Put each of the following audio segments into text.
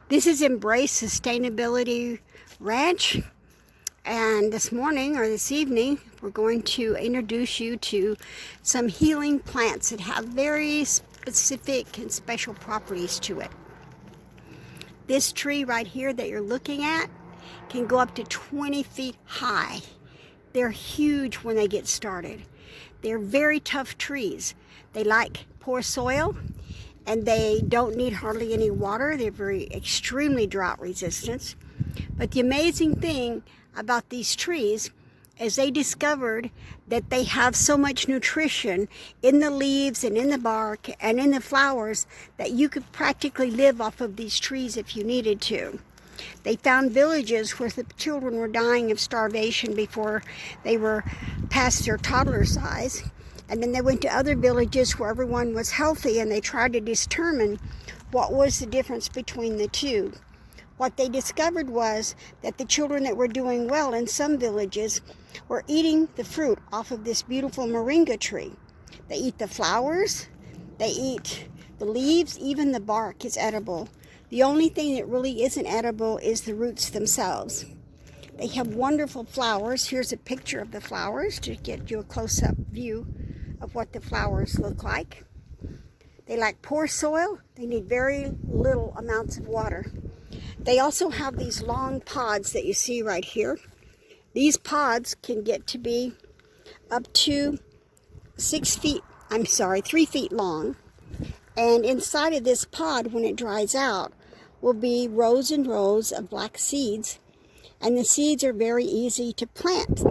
This is Embrace Sustainability Ranch, and this morning or this evening we're going to introduce you to some healing plants that have very specific and special properties to it. This tree right here that you're looking at can go up to 20 feet high. They're huge when they get started. They're very tough trees. They like poor soil, and they don't need hardly any water. They're extremely drought resistant. But the amazing thing about these trees is they discovered that they have so much nutrition in the leaves and in the bark and in the flowers that you could practically live off of these trees if you needed to. They found villages where the children were dying of starvation before they were past their toddler size. And then they went to other villages where everyone was healthy, and they tried to determine what was the difference between the two. What they discovered was that the children that were doing well in some villages were eating the fruit off of this beautiful moringa tree. They eat the flowers, they eat the leaves, even the bark is edible. The only thing that really isn't edible is the roots themselves. They have wonderful flowers. Here's a picture of the flowers to get you a close-up view of what the flowers look like. They like poor soil. They need very little amounts of water. They also have these long pods that you see right here. These pods can get to be up to 3 feet long. And inside of this pod, when it dries out, will be rows and rows of black seeds. And the seeds are very easy to plant.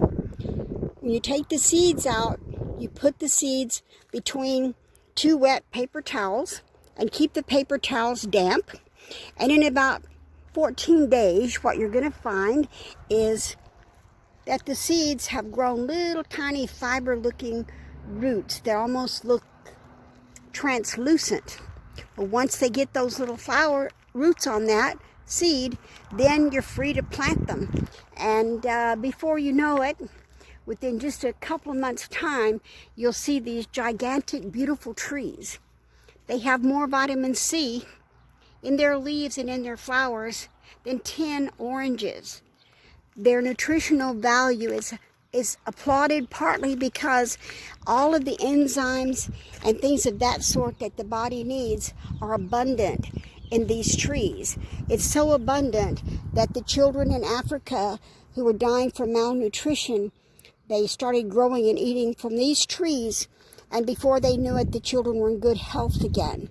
When you take the seeds out, you put the seeds between 2 wet paper towels and keep the paper towels damp. And in about 14 days, what you're going to find is that the seeds have grown little tiny fiber-looking roots that almost look translucent. But once they get those little flower roots on that seed, then you're free to plant them. And before you know it, within just a couple of months' time, you'll see these gigantic, beautiful trees. They have more vitamin C in their leaves and in their flowers than 10 oranges. Their nutritional value is applauded partly because all of the enzymes and things of that sort that the body needs are abundant in these trees. It's so abundant that the children in Africa who were dying from malnutrition, they started growing and eating from these trees, and before they knew it, the children were in good health again.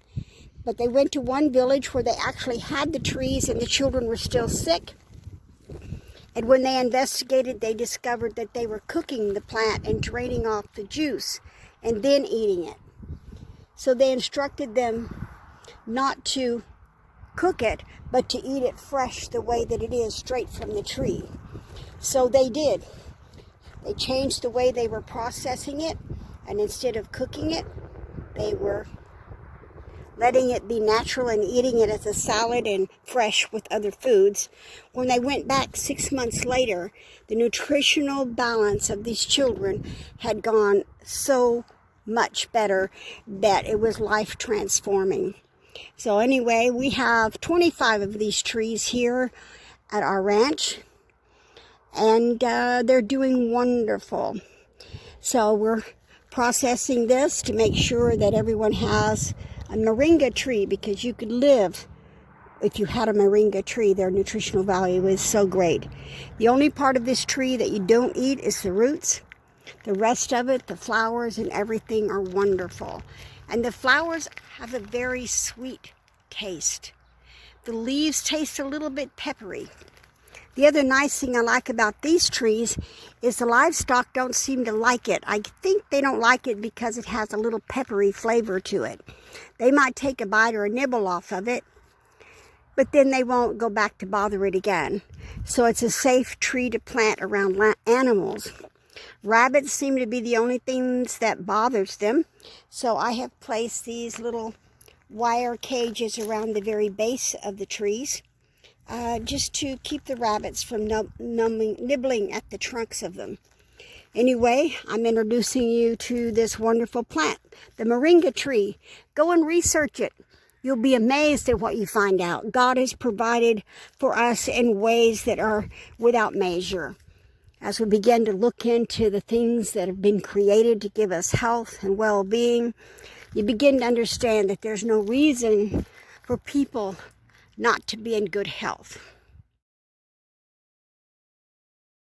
But they went to one village where they actually had the trees and the children were still sick. And when they investigated, they discovered that they were cooking the plant and draining off the juice and then eating it. So they instructed them not to cook it, but to eat it fresh the way that it is, straight from the tree. So they did. They changed the way they were processing it, and instead of cooking it, they were letting it be natural and eating it as a salad and fresh with other foods. When they went back 6 months later, the nutritional balance of these children had gone so much better that it was life transforming. So anyway, we have 25 of these trees here at our ranch, and they're doing wonderful. So we're processing this to make sure that everyone has a moringa tree, because you could live if you had a moringa tree. Their nutritional value is so great. The only part of this tree that you don't eat is the roots. The rest of it, the flowers and everything, are wonderful. And the flowers have a very sweet taste. The leaves taste a little bit peppery. The other nice thing I like about these trees is the livestock don't seem to like it. I think they don't like it because it has a little peppery flavor to it. They might take a bite or a nibble off of it, but then they won't go back to bother it again. So it's a safe tree to plant around animals. Rabbits seem to be the only things that bothers them. So I have placed these little wire cages around the very base of the trees, just to keep the rabbits from nibbling at the trunks of them. Anyway, I'm introducing you to this wonderful plant, the moringa tree. Go and research it. You'll be amazed at what you find out. God has provided for us in ways that are without measure. As we begin to look into the things that have been created to give us health and well-being, you begin to understand that there's no reason for people not to be in good health.